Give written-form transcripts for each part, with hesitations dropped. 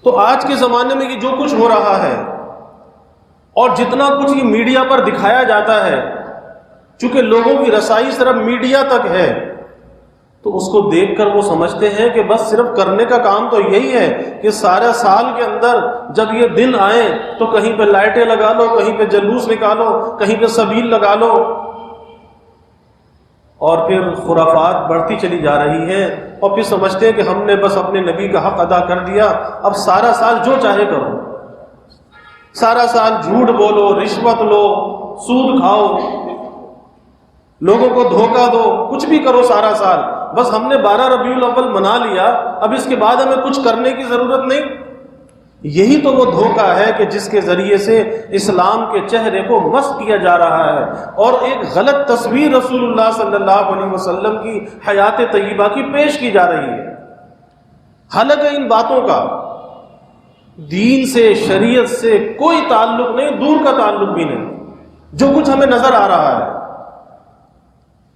تو آج کے زمانے میں یہ جو کچھ ہو رہا ہے اور جتنا کچھ یہ میڈیا پر دکھایا جاتا ہے، چونکہ لوگوں کی رسائی صرف میڈیا تک ہے، تو اس کو دیکھ کر وہ سمجھتے ہیں کہ بس صرف کرنے کا کام تو یہی ہے کہ سارے سال کے اندر جب یہ دن آئیں تو کہیں پہ لائٹیں لگا لو، کہیں پہ جلوس نکالو، کہیں پہ سبیل لگا لو، اور پھر خرافات بڑھتی چلی جا رہی ہیں، اور پھر سمجھتے ہیں کہ ہم نے بس اپنے نبی کا حق ادا کر دیا، اب سارا سال جو چاہے کرو، سارا سال جھوٹ بولو، رشوت لو، سود کھاؤ، لوگوں کو دھوکہ دو، کچھ بھی کرو سارا سال، بس ہم نے 12 ربیع الاول منا لیا، اب اس کے بعد ہمیں کچھ کرنے کی ضرورت نہیں۔ یہی تو وہ دھوکہ ہے کہ جس کے ذریعے سے اسلام کے چہرے کو مسخ کیا جا رہا ہے، اور ایک غلط تصویر رسول اللہ صلی اللہ علیہ وسلم کی حیات طیبہ کی پیش کی جا رہی ہے۔ حالانکہ ان باتوں کا دین سے، شریعت سے کوئی تعلق نہیں، دور کا تعلق بھی نہیں۔ جو کچھ ہمیں نظر آ رہا ہے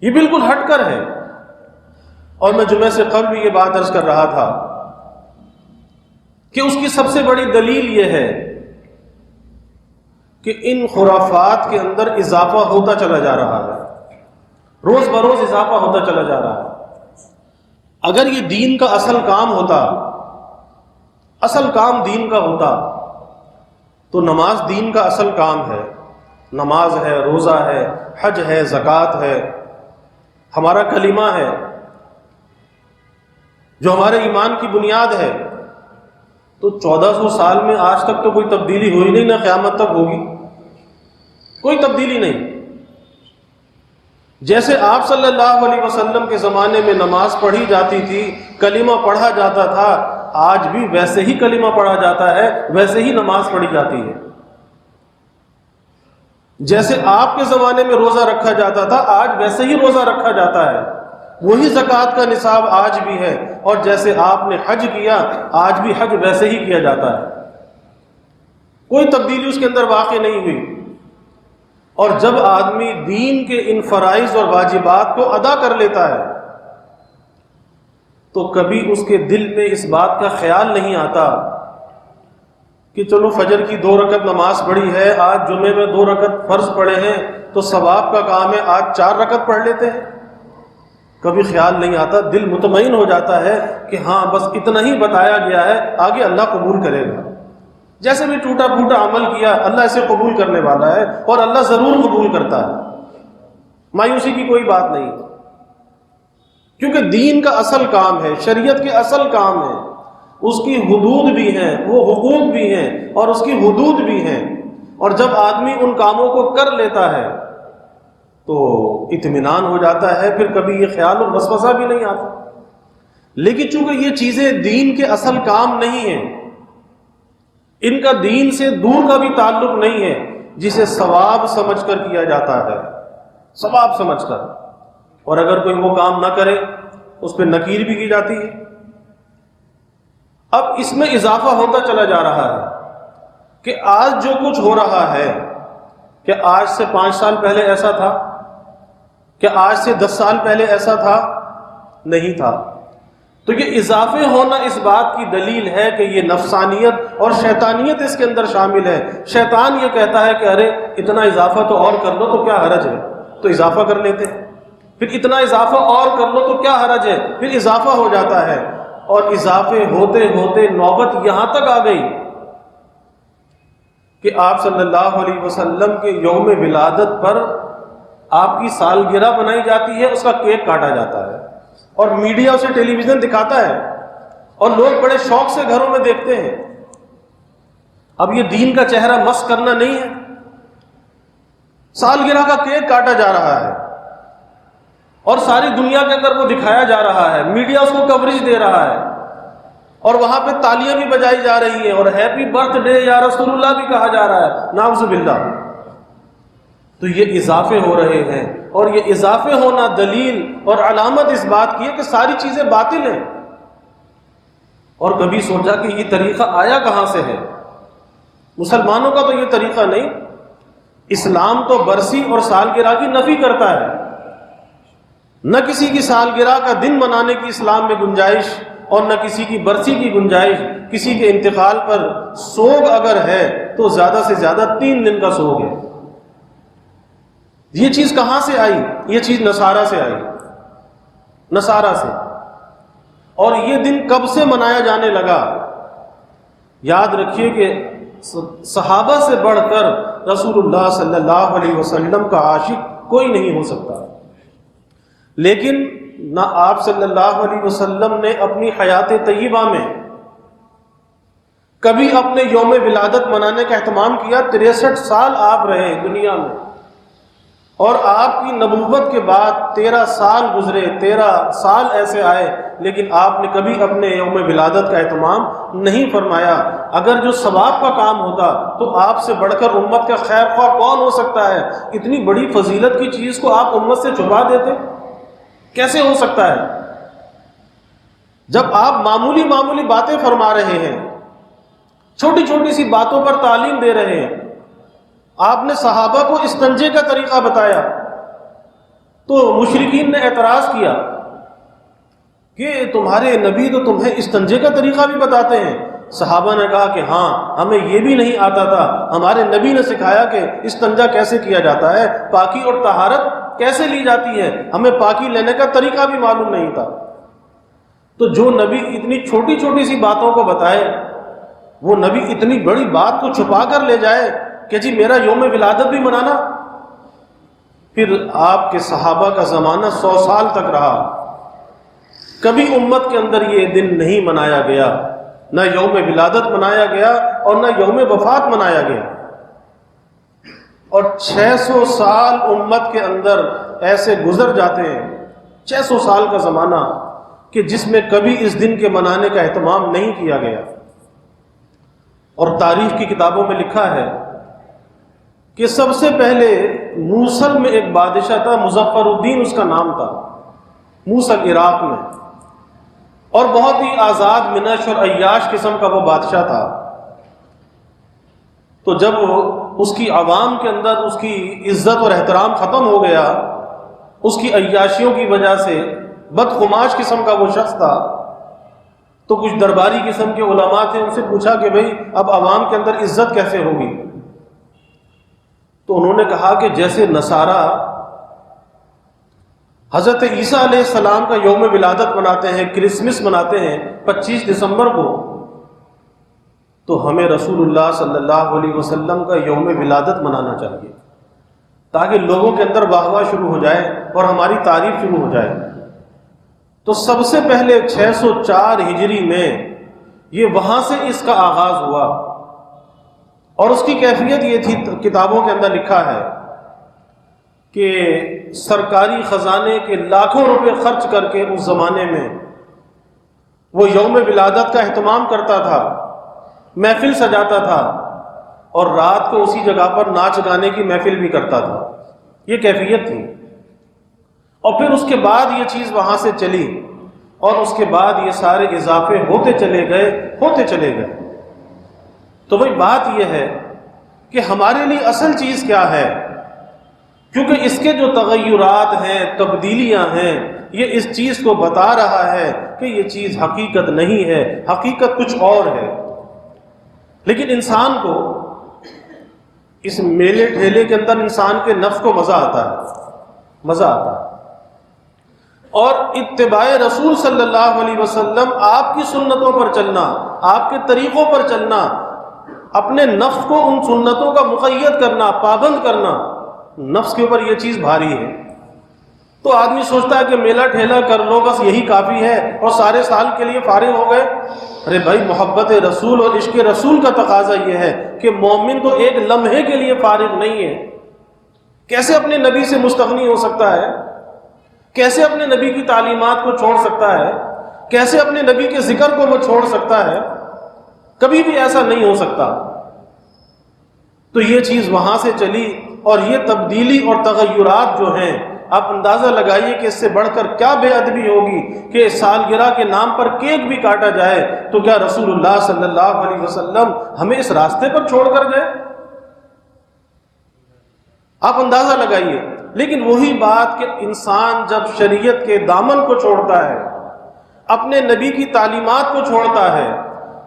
یہ بالکل ہٹ کر ہے۔ اور میں جمعے سے قبل بھی یہ بات عرض کر رہا تھا کہ اس کی سب سے بڑی دلیل یہ ہے کہ ان خرافات کے اندر اضافہ ہوتا چلا جا رہا ہے، روز بروز اضافہ ہوتا چلا جا رہا ہے۔ اگر یہ دین کا اصل کام ہوتا، اصل کام دین کا ہوتا، تو نماز دین کا اصل کام ہے، نماز ہے، روزہ ہے، حج ہے، زکوٰۃ ہے، ہمارا کلمہ ہے جو ہمارے ایمان کی بنیاد ہے۔ تو 1400 سال میں آج تک تو کوئی تبدیلی ہوئی نہیں، نہ قیامت تک ہوگی، کوئی تبدیلی نہیں۔ جیسے آپ صلی اللہ علیہ وسلم کے زمانے میں نماز پڑھی جاتی تھی، کلمہ پڑھا جاتا تھا، آج بھی ویسے ہی کلمہ پڑھا جاتا ہے، ویسے ہی نماز پڑھی جاتی ہے۔ جیسے آپ کے زمانے میں روزہ رکھا جاتا تھا، آج ویسے ہی روزہ رکھا جاتا ہے، وہی زکوٰۃ کا نصاب آج بھی ہے، اور جیسے آپ نے حج کیا، آج بھی حج ویسے ہی کیا جاتا ہے، کوئی تبدیلی اس کے اندر واقع نہیں ہوئی۔ اور جب آدمی دین کے ان فرائض اور واجبات کو ادا کر لیتا ہے تو کبھی اس کے دل میں اس بات کا خیال نہیں آتا کہ چلو فجر کی 2 رکعت نماز پڑھی ہے، آج جمعے میں 2 رکعت فرض پڑھے ہیں تو ثواب کا کام ہے، آج 4 رکعت پڑھ لیتے ہیں۔ کبھی خیال نہیں آتا، دل مطمئن ہو جاتا ہے کہ ہاں بس اتنا ہی بتایا گیا ہے، آگے اللہ قبول کرے گا، جیسے بھی ٹوٹا پھوٹا عمل کیا اللہ اسے قبول کرنے والا ہے، اور اللہ ضرور قبول کرتا ہے، مایوسی کی کوئی بات نہیں، کیونکہ دین کا اصل کام ہے، شریعت کے اصل کام ہے، اس کی حدود بھی ہیں، وہ حقوق بھی ہیں اور اس کی حدود بھی ہیں، اور جب آدمی ان کاموں کو کر لیتا ہے تو اطمینان ہو جاتا ہے، پھر کبھی یہ خیال اور وسوسہ بھی نہیں آتا۔ لیکن چونکہ یہ چیزیں دین کے اصل کام نہیں ہیں، ان کا دین سے دور کا بھی تعلق نہیں ہے، جسے ثواب سمجھ کر کیا جاتا ہے، ثواب سمجھ کر، اور اگر کوئی وہ کام نہ کرے اس پہ نکیر بھی کی جاتی ہے۔ اب اس میں اضافہ ہوتا چلا جا رہا ہے کہ آج جو کچھ ہو رہا ہے، کہ آج سے 5 سال پہلے ایسا تھا، کہ آج سے 10 سال پہلے ایسا تھا، نہیں تھا۔ تو یہ اضافے ہونا اس بات کی دلیل ہے کہ یہ نفسانیت اور شیطانیت اس کے اندر شامل ہے۔ شیطان یہ کہتا ہے کہ ارے اتنا اضافہ تو اور کر لو تو کیا حرج ہے، تو اضافہ کر لیتے ہیں، پھر اتنا اضافہ اور کر لو تو کیا حرج ہے، پھر اضافہ ہو جاتا ہے، اور اضافے ہوتے ہوتے نوبت یہاں تک آ گئی کہ آپ صلی اللہ علیہ وسلم کے یوم ولادت پر آپ کی سالگرہ بنائی جاتی ہے، اس کا کیک کاٹا جاتا ہے، اور میڈیا اسے ٹیلی ویژن دکھاتا ہے، اور لوگ بڑے شوق سے گھروں میں دیکھتے ہیں۔ اب یہ دین کا چہرہ مسخ کرنا نہیں ہے، سالگرہ کا کیک کاٹا جا رہا ہے، اور ساری دنیا کے اندر وہ دکھایا جا رہا ہے، میڈیا اس کو کوریج دے رہا ہے، اور وہاں پہ تالیاں بھی بجائی جا رہی ہیں، اور ہیپی برتھ ڈے یا رسول اللہ بھی کہا جا رہا ہے، نعوذ باللہ۔ تو یہ اضافے ہو رہے ہیں، اور یہ اضافے ہونا دلیل اور علامت اس بات کی ہے کہ ساری چیزیں باطل ہیں۔ اور کبھی سوچا کہ یہ طریقہ آیا کہاں سے ہے؟ مسلمانوں کا تو یہ طریقہ نہیں، اسلام تو برسی اور سالگرہ کی نفی کرتا ہے، نہ کسی کی سالگرہ کا دن منانے کی اسلام میں گنجائش اور نہ کسی کی برسی کی گنجائش، کسی کے انتقال پر سوگ اگر ہے تو زیادہ سے زیادہ 3 دن کا سوگ ہے۔ یہ چیز کہاں سے آئی؟ یہ چیز نصارہ سے آئی، نصارہ سے۔ اور یہ دن کب سے منایا جانے لگا؟ یاد رکھیے کہ صحابہ سے بڑھ کر رسول اللہ صلی اللہ علیہ وسلم کا عاشق کوئی نہیں ہو سکتا، لیکن نہ آپ صلی اللہ علیہ وسلم نے اپنی حیات طیبہ میں کبھی اپنے یوم ولادت منانے کا اہتمام کیا۔ 63 سال آپ رہے دنیا میں، اور آپ کی نبوت کے بعد 13 سال گزرے، 13 سال ایسے آئے، لیکن آپ نے کبھی اپنے یوم ولادت کا اہتمام نہیں فرمایا۔ اگر جو ثواب کا کام ہوتا تو آپ سے بڑھ کر امت کا خیر خواہ کون ہو سکتا ہے؟ اتنی بڑی فضیلت کی چیز کو آپ امت سے چھپا دیتے، کیسے ہو سکتا ہے؟ جب آپ معمولی معمولی باتیں فرما رہے ہیں، چھوٹی چھوٹی سی باتوں پر تعلیم دے رہے ہیں، آپ نے صحابہ کو استنجے کا طریقہ بتایا تو مشرکین نے اعتراض کیا کہ تمہارے نبی تو تمہیں استنجے کا طریقہ بھی بتاتے ہیں۔ صحابہ نے کہا کہ ہاں، ہمیں یہ بھی نہیں آتا تھا، ہمارے نبی نے سکھایا کہ استنجا کیسے کیا جاتا ہے، پاکی اور طہارت کیسے لی جاتی ہے، ہمیں پاکی لینے کا طریقہ بھی معلوم نہیں تھا۔ تو جو نبی اتنی چھوٹی چھوٹی سی باتوں کو بتائے، وہ نبی اتنی بڑی بات کو چھپا کر لے جائے کہ جی میرا یوم ولادت بھی منانا۔ پھر آپ کے صحابہ کا زمانہ 100 سال تک رہا، کبھی امت کے اندر یہ دن نہیں منایا گیا، نہ یوم ولادت منایا گیا اور نہ یوم وفات منایا گیا۔ اور 600 سال امت کے اندر ایسے گزر جاتے ہیں، 600 سال کا زمانہ کہ جس میں کبھی اس دن کے منانے کا اہتمام نہیں کیا گیا۔ اور تاریخ کی کتابوں میں لکھا ہے کہ سب سے پہلے موصل میں ایک بادشاہ تھا، مظفر الدین اس کا نام تھا، موصل عراق میں، اور بہت ہی آزاد منش اور عیاش قسم کا وہ بادشاہ تھا۔ تو جب اس کی عوام کے اندر اس کی عزت اور احترام ختم ہو گیا، اس کی عیاشیوں کی وجہ سے بدخماش قسم کا وہ شخص تھا، تو کچھ درباری قسم کے علماء تھے، ان سے پوچھا کہ بھئی اب عوام کے اندر عزت کیسے ہوگی؟ تو انہوں نے کہا کہ جیسے نصارہ حضرت عیسیٰ علیہ السلام کا یوم ولادت مناتے ہیں، کرسمس مناتے ہیں 25 دسمبر کو، تو ہمیں رسول اللہ صلی اللہ علیہ وسلم کا یوم ولادت منانا چاہیے، تاکہ لوگوں کے اندر واہ واہ شروع ہو جائے اور ہماری تعریف شروع ہو جائے۔ تو سب سے پہلے 604 ہجری میں یہ وہاں سے اس کا آغاز ہوا، اور اس کی کیفیت یہ تھی، کتابوں کے اندر لکھا ہے کہ سرکاری خزانے کے لاکھوں روپے خرچ کر کے اس زمانے میں وہ یوم ولادت کا اہتمام کرتا تھا، محفل سجاتا تھا، اور رات کو اسی جگہ پر ناچ گانے کی محفل بھی کرتا تھا۔ یہ کیفیت تھی، اور پھر اس کے بعد یہ چیز وہاں سے چلی، اور اس کے بعد یہ سارے اضافے ہوتے چلے گئے۔ تو وہی بات یہ ہے کہ ہمارے لیے اصل چیز کیا ہے، کیونکہ اس کے جو تغیرات ہیں، تبدیلیاں ہیں، یہ اس چیز کو بتا رہا ہے کہ یہ چیز حقیقت نہیں ہے، حقیقت کچھ اور ہے۔ لیکن انسان کو اس میلے ٹھیلے کے اندر انسان کے نفس کو مزہ آتا ہے، اور اتباع رسول صلی اللہ علیہ وسلم، آپ کی سنتوں پر چلنا، آپ کے طریقوں پر چلنا، اپنے نفس کو ان سنتوں کا مقید کرنا، پابند کرنا، نفس کے اوپر یہ چیز بھاری ہے۔ تو آدمی سوچتا ہے کہ میلہ ٹھیلا کر لو بس یہی کافی ہے اور سارے سال کے لیے فارغ ہو گئے۔ ارے بھائی، محبت رسول اور عشق رسول کا تقاضا یہ ہے کہ مومن تو ایک لمحے کے لیے فارغ نہیں ہے۔ کیسے اپنے نبی سے مستغنی ہو سکتا ہے؟ کیسے اپنے نبی کی تعلیمات کو چھوڑ سکتا ہے؟ کیسے اپنے نبی کے ذکر کو وہ چھوڑ سکتا ہے؟ کبھی بھی ایسا نہیں ہو سکتا۔ تو یہ چیز وہاں سے چلی، اور یہ تبدیلی اور تغیرات جو ہیں، آپ اندازہ لگائیے کہ اس سے بڑھ کر کیا بے ادبی ہوگی کہ سالگرہ کے نام پر کیک بھی کاٹا جائے، تو کیا رسول اللہ صلی اللہ علیہ وسلم ہمیں اس راستے پر چھوڑ کر گئے؟ آپ اندازہ لگائیے۔ لیکن وہی بات کہ انسان جب شریعت کے دامن کو چھوڑتا ہے، اپنے نبی کی تعلیمات کو چھوڑتا ہے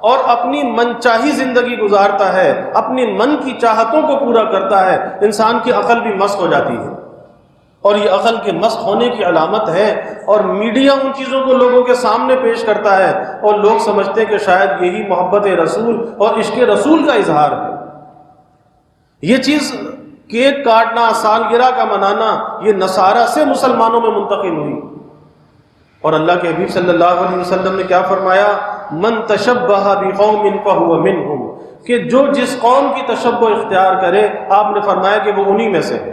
اور اپنی منچاہی زندگی گزارتا ہے، اپنی من کی چاہتوں کو پورا کرتا ہے، انسان کی عقل بھی مسخ ہو جاتی ہے، اور یہ عقل کے مسخ ہونے کی علامت ہے۔ اور میڈیا ان چیزوں کو لوگوں کے سامنے پیش کرتا ہے اور لوگ سمجھتے ہیں کہ شاید یہی محبت رسول اور عشق رسول کا اظہار ہے۔ یہ چیز کیک کاٹنا، سالگرہ کا منانا، یہ نصارہ سے مسلمانوں میں منتقل ہوئی، اور اللہ کے حبیب صلی اللہ علیہ وسلم نے کیا فرمایا؟ من تشبہ بقوم فہو منہم، کہ جو جس قوم کی تشبہ اختیار کرے، آپ نے فرمایا کہ وہ انہی میں سے ہے۔